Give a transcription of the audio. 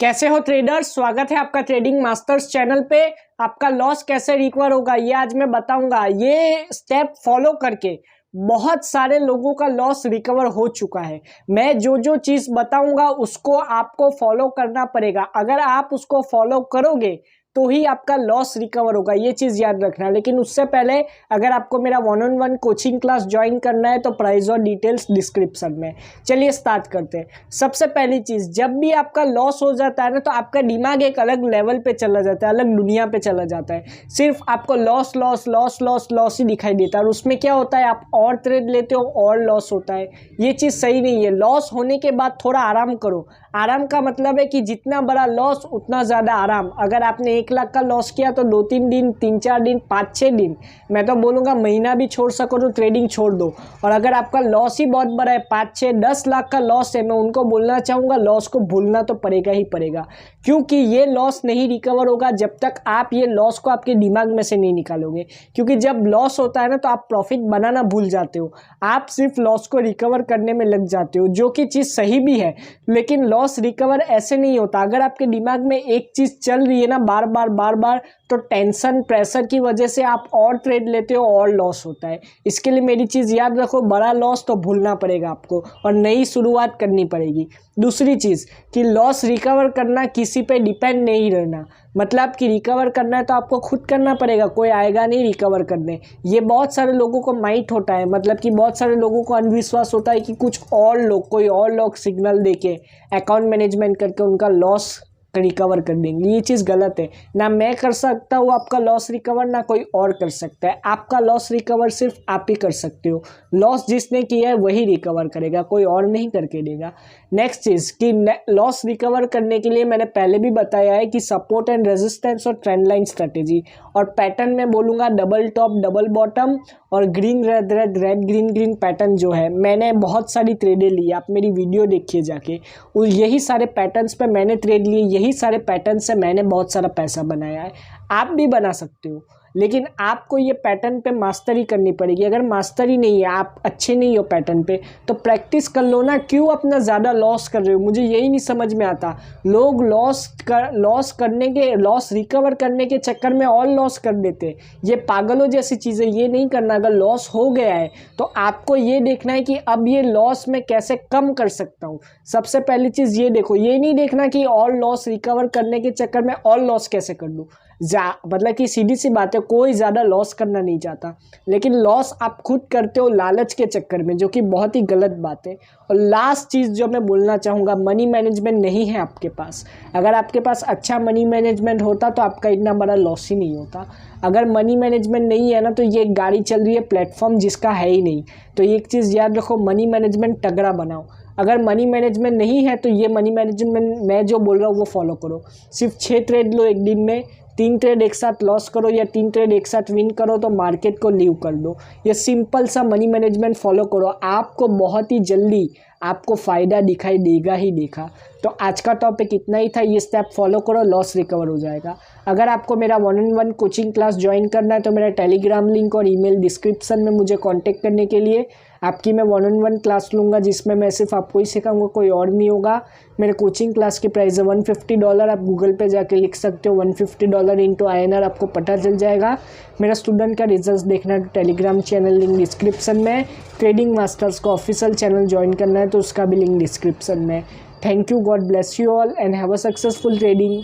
कैसे हो ट्रेडर्स, स्वागत है आपका ट्रेडिंग मास्टर्स चैनल पे। आपका लॉस कैसे रिकवर होगा ये आज मैं बताऊंगा। ये स्टेप फॉलो करके बहुत सारे लोगों का लॉस रिकवर हो चुका है। मैं जो जो चीज़ बताऊंगा उसको आपको फॉलो करना पड़ेगा। अगर आप उसको फॉलो करोगे तो ही आपका लॉस रिकवर होगा, ये चीज़ याद रखना। लेकिन उससे पहले अगर आपको मेरा 1-on-1 कोचिंग क्लास ज्वाइन करना है तो प्राइस और डिटेल्स डिस्क्रिप्शन में। चलिए स्टार्ट करते हैं। सबसे पहली चीज़, जब भी आपका लॉस हो जाता है ना तो आपका दिमाग एक अलग लेवल पे चला जाता है, अलग दुनिया पे चला जाता है। सिर्फ आपको loss loss loss loss loss ही दिखाई देता है और उसमें क्या होता है, आप और ट्रेड लेते हो और लॉस होता है। ये चीज़ सही नहीं है। लॉस होने के बाद थोड़ा आराम करो। आराम का मतलब है कि जितना बड़ा लॉस उतना ज़्यादा आराम। अगर आपने 1 लाख का लॉस किया तो 2-3 दिन, 3-4 दिन, 5-6 दिन, मैं तो बोलूँगा महीना भी छोड़ सको तो ट्रेडिंग छोड़ दो। और अगर आपका लॉस ही बहुत बड़ा है, 5-6-10 लाख का लॉस है, मैं उनको बोलना चाहूँगा लॉस को भूलना तो पड़ेगा ही पड़ेगा। क्योंकि ये लॉस नहीं रिकवर होगा जब तक आप ये लॉस को आपके दिमाग में से नहीं निकालोगे। क्योंकि जब लॉस होता है ना तो आप प्रॉफिट बनाना भूल जाते हो, आप सिर्फ लॉस को रिकवर करने में लग जाते हो, जो कि चीज़ सही भी है। लेकिन लॉस रिकवर ऐसे नहीं होता। अगर आपके दिमाग में एक चीज़ चल रही है ना बार बार तो टेंशन प्रेशर की वजह से आप और ट्रेड लेते हो और लॉस होता है। इसके लिए मेरी चीज़ याद रखो, बड़ा लॉस तो भूलना पड़ेगा आपको और नई शुरुआत करनी पड़ेगी। दूसरी चीज़ कि लॉस रिकवर करना किसी पे डिपेंड नहीं रहना। मतलब कि रिकवर करना है तो आपको खुद करना पड़ेगा, कोई आएगा नहीं रिकवर करने। ये बहुत सारे लोगों को माइट होता है, मतलब कि बहुत सारे लोगों को अंधविश्वास होता है कि कुछ और लोग, कोई और लोग सिग्नल देके अकाउंट मैनेजमेंट करके उनका लॉस रिकवर कर देंगे। ये चीज़ गलत है। ना मैं कर सकता हूँ आपका लॉस रिकवर, ना कोई और कर सकता है। आपका लॉस रिकवर सिर्फ आप ही कर सकते हो। लॉस जिसने किया है वही रिकवर करेगा, कोई और नहीं करके देगा। नेक्स्ट चीज़ कि लॉस रिकवर करने के लिए मैंने पहले भी बताया है कि सपोर्ट एंड रेजिस्टेंस और ट्रेंड लाइन स्ट्रेटेजी और पैटर्न में बोलूँगा डबल टॉप डबल बॉटम और green red red red green green pattern जो है, मैंने बहुत सारी ट्रेडें ली। आप मेरी वीडियो देखिए जाके, यही सारे पैटर्न्स पे मैंने ट्रेड लिए, यही सारे पैटर्न से मैंने बहुत सारा पैसा बनाया है। आप भी बना सकते हो, लेकिन आपको ये पैटर्न पे मास्टरी करनी पड़ेगी। अगर मास्टरी नहीं है, आप अच्छे नहीं हो पैटर्न पे, तो प्रैक्टिस कर लो ना। क्यों अपना ज़्यादा लॉस कर रहे हो, मुझे यही नहीं समझ में आता। लोग लॉस रिकवर करने के चक्कर में और लॉस कर देते। ये पागलों जैसी चीज़ें ये नहीं करना। अगर लॉस हो गया है तो आपको ये देखना है कि अब ये लॉस मैं कैसे कम कर सकता हूँ। सबसे पहली चीज़ ये देखो, ये नहीं देखना कि और लॉस रिकवर करने के चक्कर में और लॉस कैसे कर लूँ। मतलब कि सीधी सी बात है, कोई ज़्यादा लॉस करना नहीं चाहता, लेकिन लॉस आप खुद करते हो लालच के चक्कर में, जो कि बहुत ही गलत बात है। और लास्ट चीज़ जो मैं बोलना चाहूँगा, मनी मैनेजमेंट नहीं है आपके पास। अगर आपके पास अच्छा मनी मैनेजमेंट होता तो आपका इतना बड़ा लॉस ही नहीं होता। अगर मनी मैनेजमेंट नहीं है ना तो ये गाड़ी चल रही है प्लेटफॉर्म जिसका है ही नहीं। तो एक चीज़ याद रखो, मनी मैनेजमेंट तगड़ा बनाओ। अगर मनी मैनेजमेंट नहीं है तो ये मनी मैनेजमेंट मैं जो बोल रहा हूँ वो फॉलो करो। सिर्फ 6 ट्रेड लो एक दिन में, 3 ट्रेड एक साथ लॉस करो या 3 ट्रेड एक साथ विन करो तो मार्केट को लीव कर दो। ये सिंपल सा मनी मैनेजमेंट फॉलो करो, आपको बहुत ही जल्दी आपको फ़ायदा दिखाई देगा ही देखा। तो आज का टॉपिक इतना ही था। ये स्टेप फॉलो करो, लॉस रिकवर हो जाएगा। अगर आपको मेरा 1-on-1 कोचिंग क्लास ज्वाइन करना है तो मेरा टेलीग्राम लिंक और ईमेल डिस्क्रिप्शन में मुझे कांटेक्ट करने के लिए। आपकी मैं 1-on-1 क्लास लूँगा जिसमें मैं सिर्फ आपको ही सिखाऊंगा, कोई और नहीं होगा। मेरे कोचिंग क्लास की प्राइस है $150। आप गूगल पे जाके लिख सकते हो $150 इंटू INR, आपको पता चल जाएगा। मेरा स्टूडेंट का रिजल्ट देखना है तो टेलीग्राम चैनल लिंक डिस्क्रिप्शन में। ट्रेडिंग मास्टर्स को ऑफिशियल चैनल ज्वाइन करना है तो उसका भी लिंक डिस्क्रिप्शन में। Thank you, God bless you all and have a successful trading.